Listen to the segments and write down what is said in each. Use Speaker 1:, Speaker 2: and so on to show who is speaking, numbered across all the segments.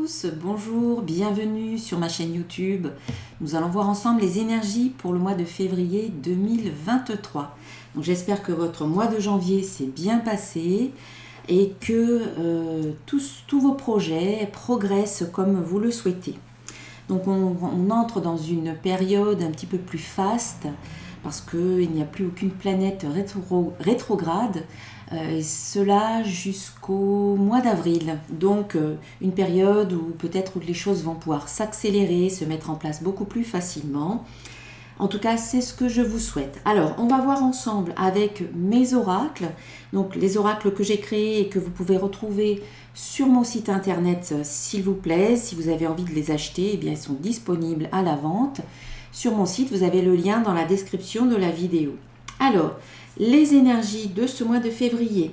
Speaker 1: tous, bonjour, bienvenue sur ma chaîne YouTube. Nous allons voir ensemble les énergies pour le mois de février 2023. Donc j'espère que votre mois de janvier s'est bien passé et que tous vos projets progressent comme vous le souhaitez. Donc on entre dans une période un petit peu plus faste parce qu'il n'y a plus aucune planète rétrograde. Et cela jusqu'au mois d'avril. Donc une période où peut-être les choses vont pouvoir s'accélérer, se mettre en place beaucoup plus facilement. En tout cas, c'est ce que je vous souhaite. Alors, on va voir ensemble avec mes oracles. Donc les oracles que j'ai créés et que vous pouvez retrouver sur mon site internet, s'il vous plaît. Si vous avez envie de les acheter, eh bien, ils sont disponibles à la vente. Sur mon site, vous avez le lien dans la description de la vidéo. Alors, les énergies de ce mois de février.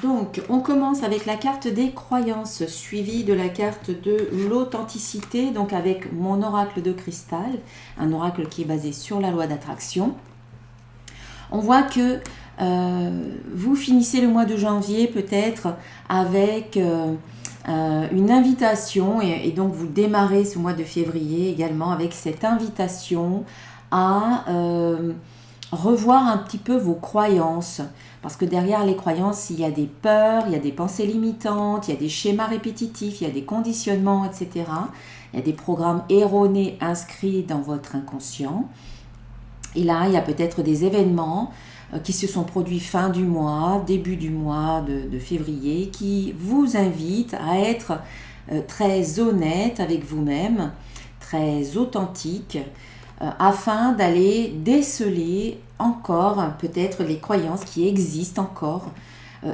Speaker 1: Donc, on commence avec la carte des croyances, suivie de la carte de l'authenticité, donc avec mon oracle de cristal, un oracle qui est basé sur la loi d'attraction. On voit que vous finissez le mois de janvier peut-être avec une invitation et donc vous démarrez ce mois de février également avec cette invitation à revoir un petit peu vos croyances, parce que derrière les croyances il y a des peurs, il y a des pensées limitantes, il y a des schémas répétitifs, il y a des conditionnements, etc. Il y a des programmes erronés inscrits dans votre inconscient et là il y a peut-être des événements qui se sont produits fin du mois, début du mois de février, qui vous invitent à être très honnête avec vous-même, très authentique, afin d'aller déceler encore peut-être les croyances qui existent encore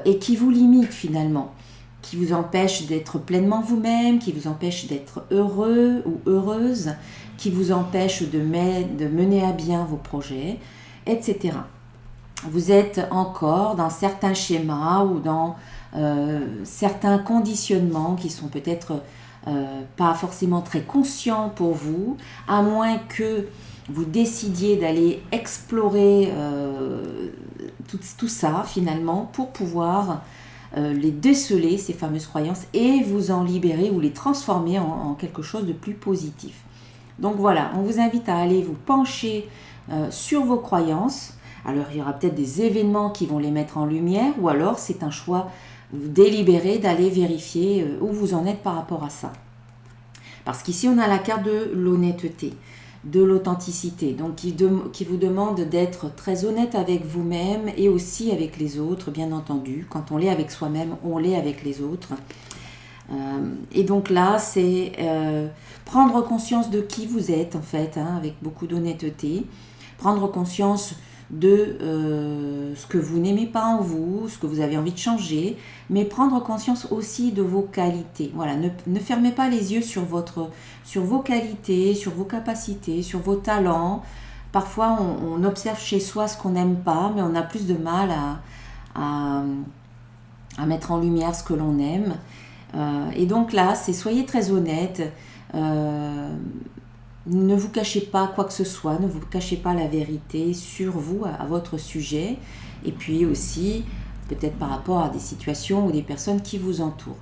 Speaker 1: et qui vous limitent finalement, qui vous empêchent d'être pleinement vous-même, qui vous empêchent d'être heureux ou heureuse, qui vous empêchent de mener à bien vos projets, etc. Vous êtes encore dans certains schémas ou dans certains conditionnements qui sont peut-être pas forcément très conscients pour vous, à moins que vous décidiez d'aller explorer tout ça finalement pour pouvoir les déceler, ces fameuses croyances, et vous en libérer ou les transformer en quelque chose de plus positif. Donc voilà, on vous invite à aller vous pencher sur vos croyances. Alors il y aura peut-être des événements qui vont les mettre en lumière, ou alors c'est un choix délibéré d'aller vérifier où vous en êtes par rapport à ça. Parce qu'ici on a la carte de l'honnêteté, de l'authenticité, donc qui vous demande d'être très honnête avec vous-même et aussi avec les autres, bien entendu. Quand on l'est avec soi-même, on l'est avec les autres. Et donc là, c'est prendre conscience de qui vous êtes en fait, avec beaucoup d'honnêteté, prendre conscience de ce que vous n'aimez pas en vous, ce que vous avez envie de changer, mais prendre conscience aussi de vos qualités. Voilà, ne fermez pas les yeux sur vos qualités, sur vos capacités, sur vos talents. Parfois, on observe chez soi ce qu'on n'aime pas, mais on a plus de mal à mettre en lumière ce que l'on aime. Et donc là, c'est soyez très honnête. Ne vous cachez pas quoi que ce soit, ne vous cachez pas la vérité sur vous, à votre sujet, et puis aussi peut-être par rapport à des situations ou des personnes qui vous entourent.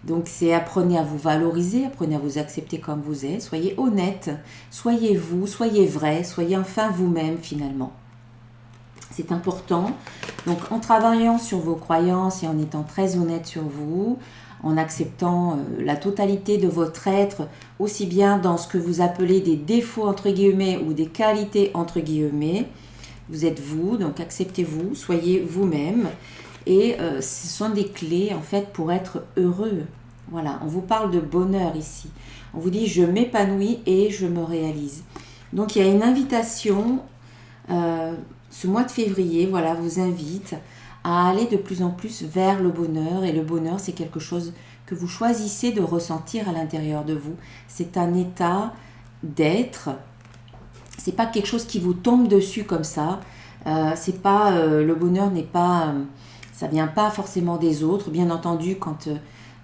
Speaker 1: Donc c'est apprenez à vous valoriser, apprenez à vous accepter comme vous êtes, soyez honnête, soyez vous, soyez vrai, soyez enfin vous-même finalement. C'est important. Donc en travaillant sur vos croyances et en étant très honnête sur vous, en acceptant la totalité de votre être, aussi bien dans ce que vous appelez des défauts entre guillemets ou des qualités entre guillemets. Vous êtes vous, donc acceptez-vous, soyez vous-même. Et ce sont des clés en fait pour être heureux. Voilà, on vous parle de bonheur ici. On vous dit je m'épanouis et je me réalise. Donc il y a une invitation, ce mois de février, voilà, vous invite à aller de plus en plus vers le bonheur. Et le bonheur, c'est quelque chose que vous choisissez de ressentir à l'intérieur de vous. C'est un état d'être. C'est pas quelque chose qui vous tombe dessus comme ça. C'est pas le bonheur n'est pas, ça vient pas forcément des autres. Bien entendu, quand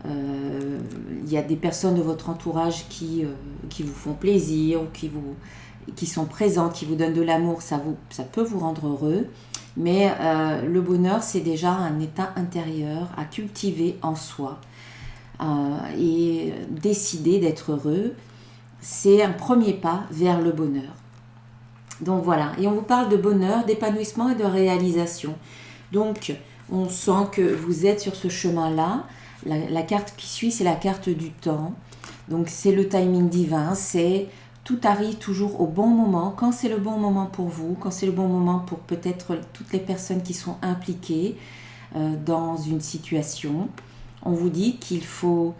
Speaker 1: il y a des personnes de votre entourage qui vous font plaisir ou qui vous qui sont présentes, qui vous donnent de l'amour, ça peut vous rendre heureux. Mais le bonheur, c'est déjà un état intérieur à cultiver en soi. Et décider d'être heureux, c'est un premier pas vers le bonheur. Donc voilà, et on vous parle de bonheur, d'épanouissement et de réalisation. Donc on sent que vous êtes sur ce chemin-là. La carte qui suit, c'est la carte du temps. Donc c'est le timing divin, c'est tout arrive toujours au bon moment, quand c'est le bon moment pour vous, quand c'est le bon moment pour peut-être toutes les personnes qui sont impliquées dans une situation. On vous dit qu'il faut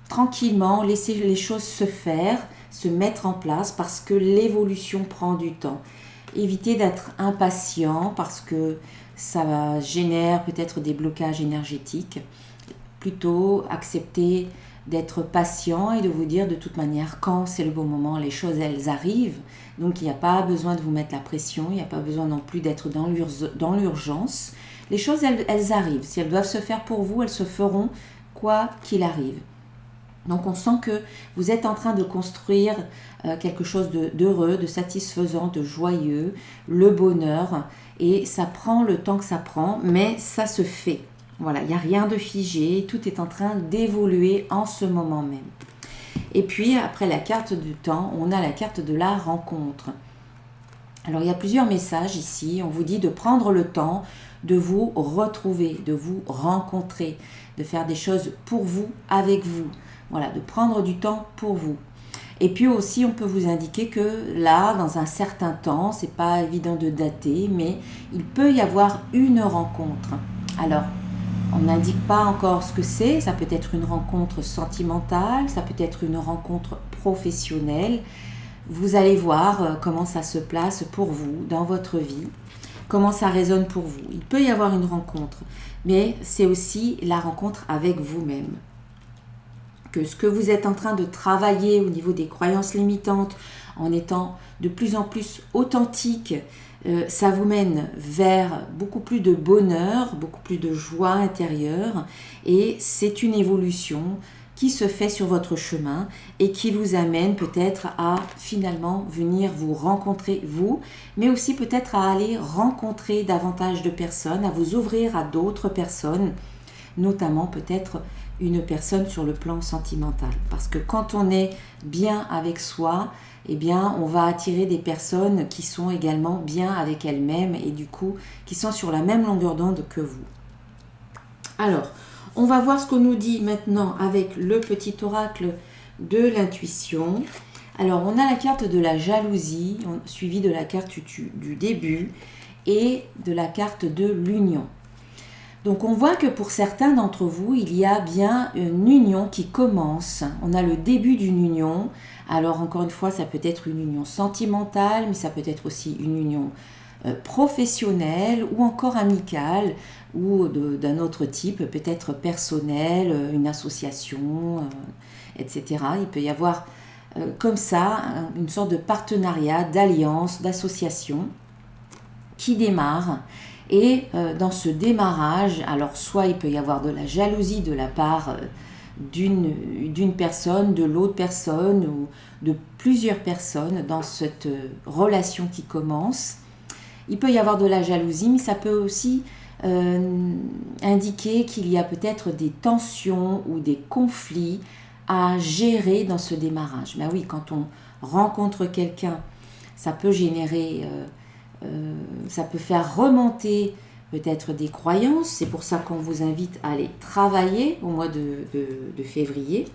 Speaker 1: tranquillement laisser les choses se faire, se mettre en place parce que l'évolution prend du temps. Évitez d'être impatient parce que ça génère peut-être des blocages énergétiques. Plutôt accepter d'être patient et de vous dire de toute manière quand c'est le bon moment, les choses elles arrivent. Donc il n'y a pas besoin de vous mettre la pression, il n'y a pas besoin non plus d'être dans l'urgence. Les choses elles arrivent, si elles doivent se faire pour vous, elles se feront quoi qu'il arrive. Donc on sent que vous êtes en train de construire quelque chose d'heureux, de satisfaisant, de joyeux, le bonheur, et ça prend le temps que ça prend, mais ça se fait. Voilà, il n'y a rien de figé, tout est en train d'évoluer en ce moment même. Et puis après la carte du temps, on a la carte de la rencontre. Alors il y a plusieurs messages ici, on vous dit de prendre le temps de vous retrouver, de vous rencontrer, de faire des choses pour vous, avec vous. Voilà, de prendre du temps pour vous. Et puis aussi, on peut vous indiquer que là, dans un certain temps, c'est pas évident de dater, mais il peut y avoir une rencontre. Alors, on n'indique pas encore ce que c'est, ça peut être une rencontre sentimentale, ça peut être une rencontre professionnelle. Vous allez voir comment ça se place pour vous dans votre vie, comment ça résonne pour vous. Il peut y avoir une rencontre, mais c'est aussi la rencontre avec vous-même. Que ce que vous êtes en train de travailler au niveau des croyances limitantes, en étant de plus en plus authentique, ça vous mène vers beaucoup plus de bonheur, beaucoup plus de joie intérieure, et c'est une évolution qui se fait sur votre chemin et qui vous amène peut-être à finalement venir vous rencontrer vous, mais aussi peut-être à aller rencontrer davantage de personnes, à vous ouvrir à d'autres personnes, notamment peut-être une personne sur le plan sentimental. Parce que quand on est bien avec soi, eh bien, on va attirer des personnes qui sont également bien avec elles-mêmes et du coup, qui sont sur la même longueur d'onde que vous. Alors, on va voir ce qu'on nous dit maintenant avec le petit oracle de l'intuition. Alors, on a la carte de la jalousie, suivie de la carte du début et de la carte de l'union. Donc on voit que pour certains d'entre vous, il y a bien une union qui commence. On a le début d'une union. Alors encore une fois, ça peut être une union sentimentale, mais ça peut être aussi une union professionnelle ou encore amicale ou d'un autre type, peut-être personnel, une association, etc. Il peut y avoir comme ça une sorte de partenariat, d'alliance, d'association qui démarre. Et dans ce démarrage, alors soit il peut y avoir de la jalousie de la part d'une personne, de l'autre personne ou de plusieurs personnes dans cette relation qui commence. Il peut y avoir de la jalousie, mais ça peut aussi indiquer qu'il y a peut-être des tensions ou des conflits à gérer dans ce démarrage. Ben oui, quand on rencontre quelqu'un, ça peut générer... ça peut faire remonter peut-être des croyances. C'est pour ça qu'on vous invite à aller travailler au mois de février.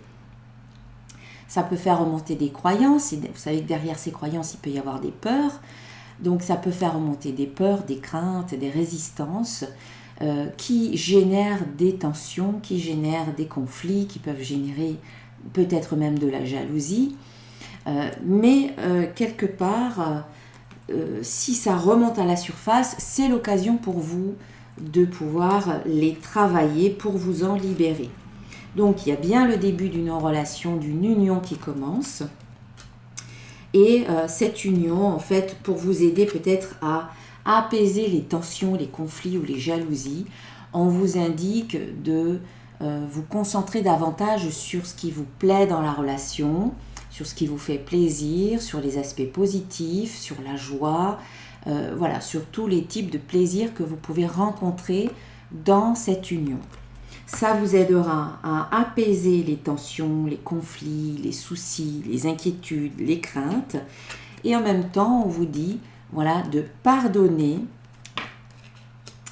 Speaker 1: Ça peut faire remonter des croyances. Et vous savez que derrière ces croyances, il peut y avoir des peurs. Donc ça peut faire remonter des peurs, des craintes, des résistances qui génèrent des tensions, qui génèrent des conflits, qui peuvent générer peut-être même de la jalousie. Mais quelque part... si ça remonte à la surface, c'est l'occasion pour vous de pouvoir les travailler pour vous en libérer. Donc il y a bien le début d'une relation, d'une union qui commence. Et cette union, en fait, pour vous aider peut-être à apaiser les tensions, les conflits ou les jalousies, on vous indique de vous concentrer davantage sur ce qui vous plaît dans la relation, sur ce qui vous fait plaisir, sur les aspects positifs, sur la joie, voilà, sur tous les types de plaisirs que vous pouvez rencontrer dans cette union. Ça vous aidera à apaiser les tensions, les conflits, les soucis, les inquiétudes, les craintes. Et en même temps, on vous dit, voilà, de pardonner.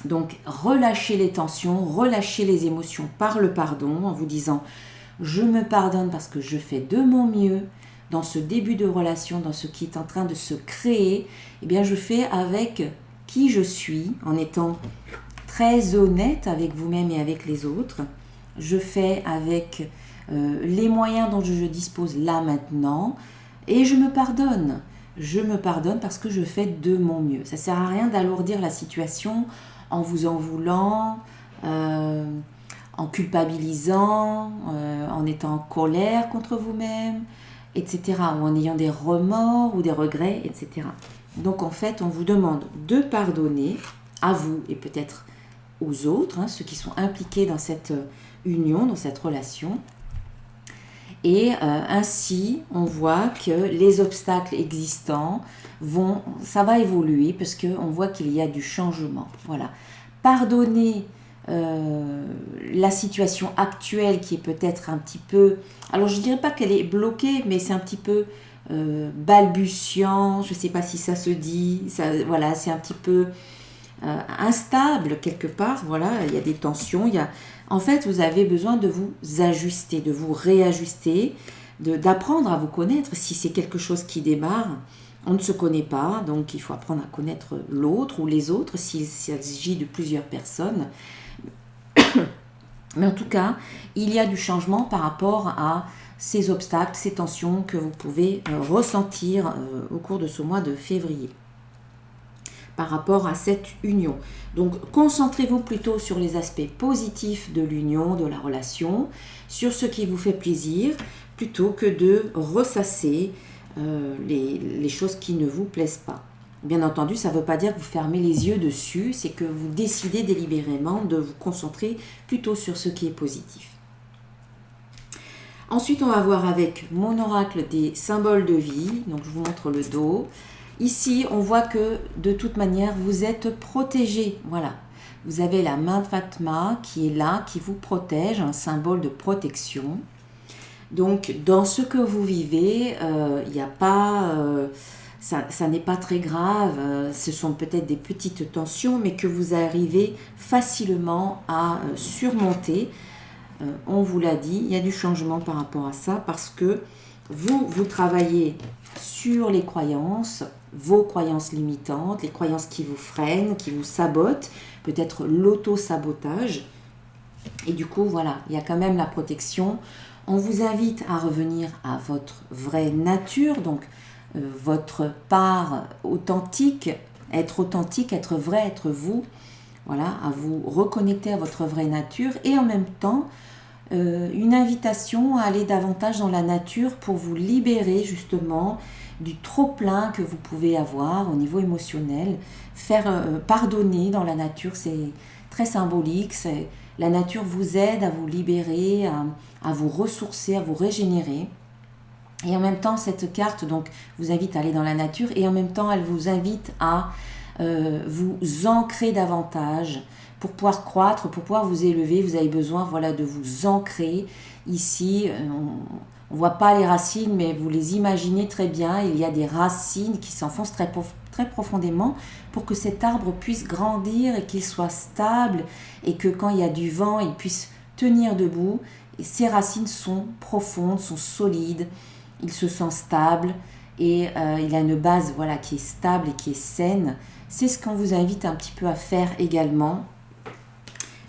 Speaker 1: Donc, relâcher les tensions, relâcher les émotions par le pardon en vous disant « Je me pardonne parce que je fais de mon mieux dans ce début de relation, dans ce qui est en train de se créer. Eh bien, je fais avec qui je suis en étant très honnête avec vous-même et avec les autres. Je fais avec les moyens dont je dispose là maintenant et je me pardonne. Je me pardonne parce que je fais de mon mieux. Ça ne sert à rien d'alourdir la situation en vous en voulant, en culpabilisant, en étant en colère contre vous-même, etc. Ou en ayant des remords ou des regrets, etc. Donc en fait, on vous demande de pardonner à vous et peut-être aux autres, ceux qui sont impliqués dans cette union, dans cette relation. Et ainsi, on voit que les obstacles existants ça va évoluer parce qu'on voit qu'il y a du changement. Voilà. Pardonner la situation actuelle qui est peut-être un petit peu... Alors, je ne dirais pas qu'elle est bloquée, mais c'est un petit peu balbutiant. Je ne sais pas si ça se dit. Voilà, c'est un petit peu instable quelque part. Voilà, il y a des tensions. En fait, vous avez besoin de vous ajuster, de vous réajuster, d'apprendre à vous connaître. Si c'est quelque chose qui démarre, on ne se connaît pas, donc il faut apprendre à connaître l'autre ou les autres s'il s'agit de plusieurs personnes. Mais en tout cas, il y a du changement par rapport à ces obstacles, ces tensions que vous pouvez ressentir au cours de ce mois de février par rapport à cette union. Donc, concentrez-vous plutôt sur les aspects positifs de l'union, de la relation, sur ce qui vous fait plaisir, plutôt que de ressasser les choses qui ne vous plaisent pas. Bien entendu, ça ne veut pas dire que vous fermez les yeux dessus, c'est que vous décidez délibérément de vous concentrer plutôt sur ce qui est positif. Ensuite, on va voir avec mon oracle des symboles de vie. Donc, je vous montre le dos. Ici, on voit que de toute manière, vous êtes protégé. Voilà. Vous avez la main de Fatma qui est là, qui vous protège, un symbole de protection. Donc, dans ce que vous vivez, il n'y a pas... ça n'est pas très grave. Ce sont peut-être des petites tensions, mais que vous arrivez facilement à surmonter. On vous l'a dit, il y a du changement par rapport à ça parce que vous travaillez sur les croyances, vos croyances limitantes, les croyances qui vous freinent, qui vous sabotent, peut-être l'auto-sabotage. Et du coup, voilà, il y a quand même la protection. On vous invite à revenir à votre vraie nature, donc votre part authentique, être vrai, être vous. Voilà, à vous reconnecter à votre vraie nature et en même temps, une invitation à aller davantage dans la nature pour vous libérer justement du trop-plein que vous pouvez avoir au niveau émotionnel. Faire pardonner dans la nature, c'est très symbolique. La nature vous aide à vous libérer, à vous ressourcer, à vous régénérer. Et en même temps, cette carte donc, vous invite à aller dans la nature et en même temps, elle vous invite à vous ancrer davantage pour pouvoir croître, pour pouvoir vous élever. Vous avez besoin voilà, de vous ancrer. Ici, on ne voit pas les racines, mais vous les imaginez très bien. Il y a des racines qui s'enfoncent très profondément pour que cet arbre puisse grandir et qu'il soit stable et que quand il y a du vent, il puisse tenir debout. Et ces racines sont profondes, sont solides, il se sent stable et il a une base voilà, qui est stable et qui est saine. C'est ce qu'on vous invite un petit peu à faire également.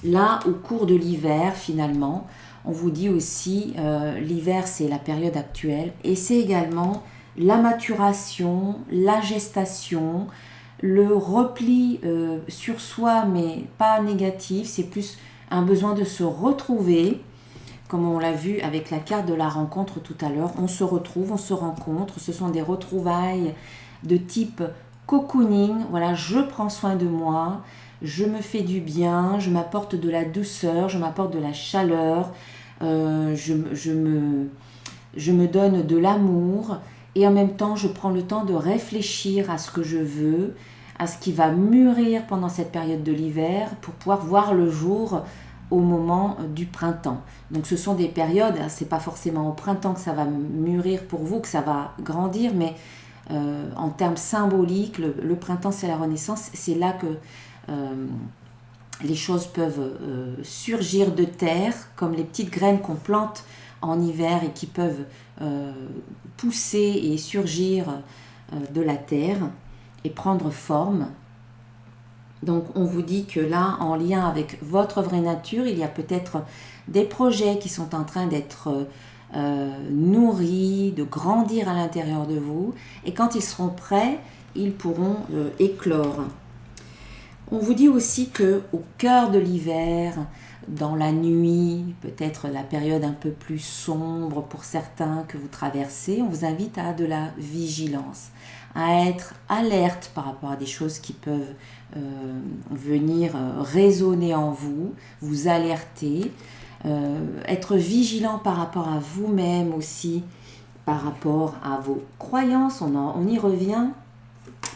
Speaker 1: Là, au cours de l'hiver, finalement, on vous dit aussi, l'hiver, c'est la période actuelle et c'est également la maturation, la gestation, le repli sur soi, mais pas négatif, c'est plus un besoin de se retrouver. Comme on l'a vu avec la carte de la rencontre tout à l'heure, on se retrouve, on se rencontre, ce sont des retrouvailles de type cocooning, voilà, je prends soin de moi, je me fais du bien, je m'apporte de la douceur, je m'apporte de la chaleur, je je me donne de l'amour et en même temps je prends le temps de réfléchir à ce que je veux, à ce qui va mûrir pendant cette période de l'hiver pour pouvoir voir le jour au moment du printemps. Donc ce sont des périodes, c'est pas forcément au printemps que ça va mûrir pour vous, que ça va grandir, mais en termes symboliques, le printemps c'est la renaissance, c'est là que les choses peuvent surgir de terre, comme les petites graines qu'on plante en hiver et qui peuvent pousser et surgir de la terre et prendre forme. Donc on vous dit que là, en lien avec votre vraie nature, il y a peut-être des projets qui sont en train d'être nourris, de grandir à l'intérieur de vous, et quand ils seront prêts, ils pourront éclore. On vous dit aussi que au cœur de l'hiver, dans la nuit, peut-être la période un peu plus sombre pour certains que vous traversez, on vous invite à de la vigilance, à être alerte par rapport à des choses qui peuvent venir résonner en vous, vous alerter, être vigilant par rapport à vous-même aussi, par rapport à vos croyances, on y revient,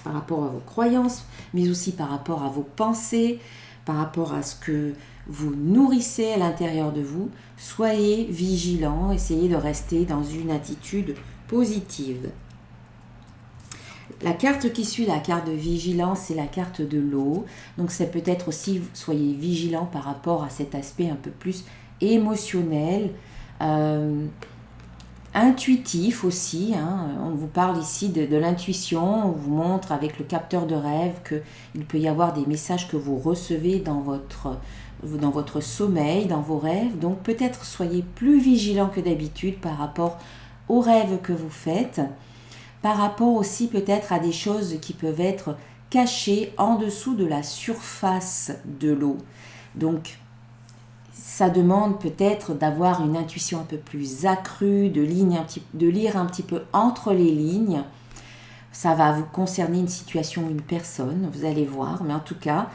Speaker 1: par rapport à vos croyances, mais aussi par rapport à vos pensées, par rapport à ce que vous nourrissez à l'intérieur de vous. Soyez vigilants, essayez de rester dans une attitude positive. La carte qui suit, la carte de vigilance, c'est la carte de l'eau. Donc c'est peut-être aussi, soyez vigilants par rapport à cet aspect un peu plus émotionnel, intuitif aussi. On vous parle ici de l'intuition, on vous montre avec le capteur de rêve qu'il peut y avoir des messages que vous recevez dans votre sommeil, dans vos rêves. Donc peut-être soyez plus vigilants que d'habitude par rapport aux rêves que vous faites, par rapport aussi peut-être à des choses qui peuvent être cachées en dessous de la surface de l'eau. Donc, ça demande peut-être d'avoir une intuition un peu plus accrue, de lire un petit peu entre les lignes. Ça va vous concerner une situation, une personne, vous allez voir. Mais en tout cas,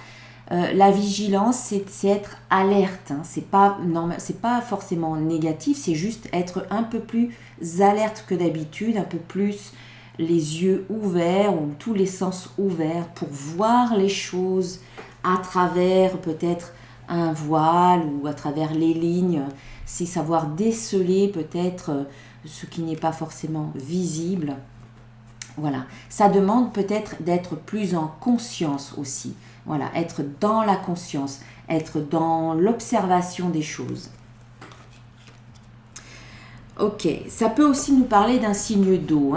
Speaker 1: la vigilance, c'est être alerte. C'est pas forcément négatif, c'est juste être un peu plus alerte que d'habitude, un peu plus les yeux ouverts ou tous les sens ouverts pour voir les choses à travers peut-être un voile ou à travers les lignes. C'est savoir déceler peut-être ce qui n'est pas forcément visible. Voilà, ça demande peut-être d'être plus en conscience aussi. Voilà, être dans la conscience, être dans l'observation des choses. Ok, ça peut aussi nous parler d'un signe d'eau,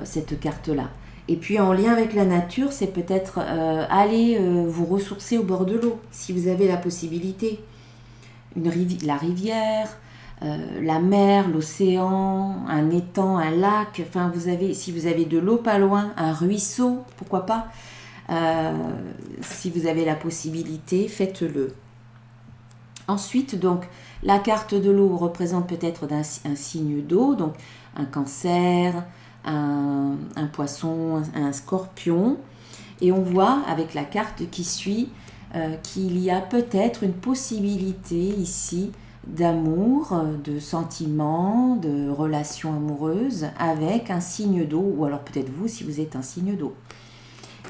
Speaker 1: cette carte-là. Et puis en lien avec la nature, c'est peut-être aller vous ressourcer au bord de l'eau, si vous avez la possibilité. La rivière, la mer, l'océan, un étang, un lac, enfin si vous avez de l'eau pas loin, un ruisseau, pourquoi pas, si vous avez la possibilité, faites-le. Ensuite, donc, la carte de l'eau représente peut-être un signe d'eau, donc un cancer, un poisson, un scorpion. Et on voit avec la carte qui suit qu'il y a peut-être une possibilité ici d'amour, de sentiments, de relations amoureuses avec un signe d'eau, ou alors peut-être vous si vous êtes un signe d'eau.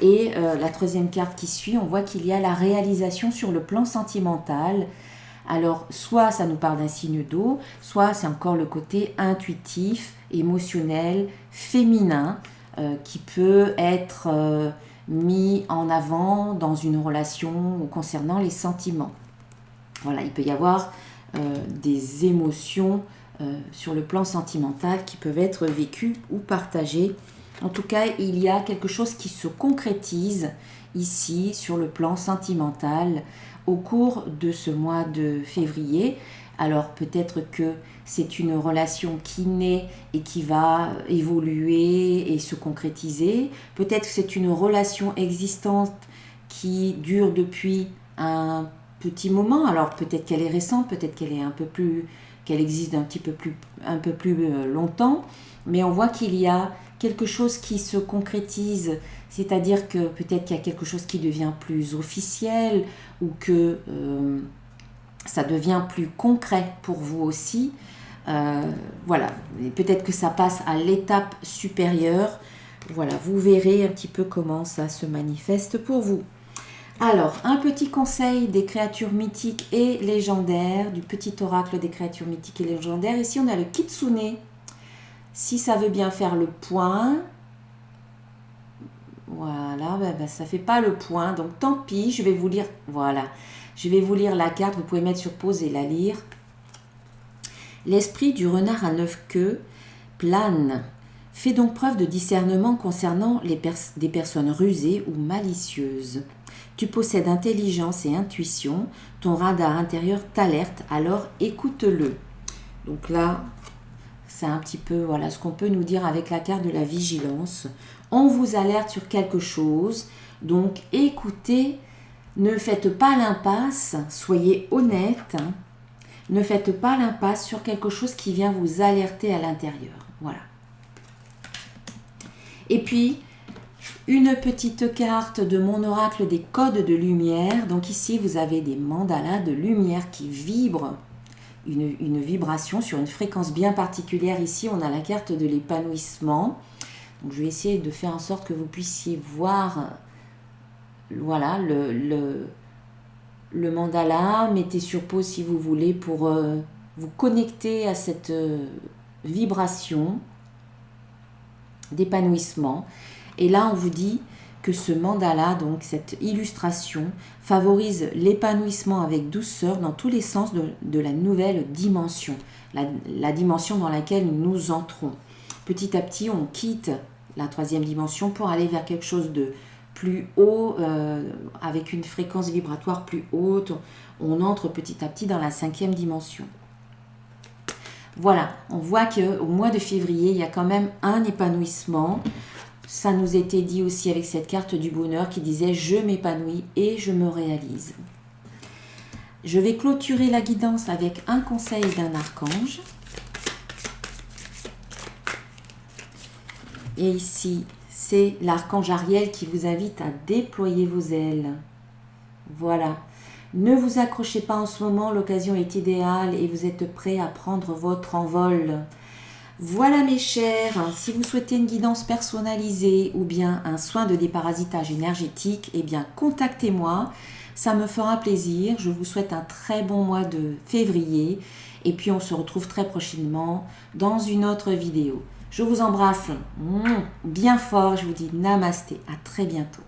Speaker 1: Et la troisième carte qui suit, on voit qu'il y a la réalisation sur le plan sentimental. Alors, soit ça nous parle d'un signe d'eau, soit c'est encore le côté intuitif, émotionnel, féminin, qui peut être mis en avant dans une relation ou concernant les sentiments. Voilà, il peut y avoir des émotions sur le plan sentimental qui peuvent être vécues ou partagées. En tout cas, il y a quelque chose qui se concrétise ici sur le plan sentimental au cours de ce mois de février. Alors peut-être que c'est une relation qui naît et qui va évoluer et se concrétiser. Peut-être que c'est une relation existante qui dure depuis un petit moment. Alors peut-être qu'elle est récente, peut-être qu'elle est qu'elle existe un peu plus longtemps. Mais on voit qu'il y a quelque chose qui se concrétise, c'est-à-dire que peut-être qu'il y a quelque chose qui devient plus officiel ou que ça devient plus concret pour vous aussi. Voilà, peut-être que ça passe à l'étape supérieure. Voilà, vous verrez un petit peu comment ça se manifeste pour vous. Alors, un petit conseil des créatures mythiques et légendaires, du petit oracle des créatures mythiques et légendaires. Ici, on a le Kitsune. Si ça veut bien faire le point, voilà, ça ne fait pas le point, donc tant pis, je vais vous lire, voilà, je vais vous lire la carte, vous pouvez mettre sur pause et la lire. L'esprit du renard à 9 queues plane. Fais donc preuve de discernement concernant des personnes rusées ou malicieuses. Tu possèdes intelligence et intuition, ton radar intérieur t'alerte, alors écoute-le. Donc là, c'est un petit peu voilà, ce qu'on peut nous dire avec la carte de la vigilance. On vous alerte sur quelque chose, donc écoutez, ne faites pas l'impasse, soyez honnête, ne faites pas l'impasse sur quelque chose qui vient vous alerter à l'intérieur. Voilà. Et puis, une petite carte de mon oracle des codes de lumière. Donc ici, vous avez des mandalas de lumière qui vibrent, une vibration sur une fréquence bien particulière. Ici, on a la carte de l'épanouissement. Donc, je vais essayer de faire en sorte que vous puissiez voir voilà, le mandala. Mettez sur pause si vous voulez pour vous connecter à cette vibration d'épanouissement. Et là, on vous dit que ce mandala, donc cette illustration, favorise l'épanouissement avec douceur dans tous les sens de la nouvelle dimension, la dimension dans laquelle nous entrons. Petit à petit, on quitte la troisième dimension pour aller vers quelque chose de plus haut, avec une fréquence vibratoire plus haute. On entre petit à petit dans la cinquième dimension. Voilà, on voit qu'au mois de février, il y a quand même un épanouissement. Ça nous était dit aussi avec cette carte du bonheur qui disait « Je m'épanouis et je me réalise ». Je vais clôturer la guidance avec un conseil d'un archange. Et ici, c'est l'archange Ariel qui vous invite à déployer vos ailes. Voilà. Ne vous accrochez pas en ce moment, l'occasion est idéale et vous êtes prêts à prendre votre envol. Voilà mes chers, si vous souhaitez une guidance personnalisée ou bien un soin de déparasitage énergétique, eh bien contactez-moi, ça me fera plaisir. Je vous souhaite un très bon mois de février et puis on se retrouve très prochainement dans une autre vidéo. Je vous embrasse bien fort, je vous dis namasté, à très bientôt.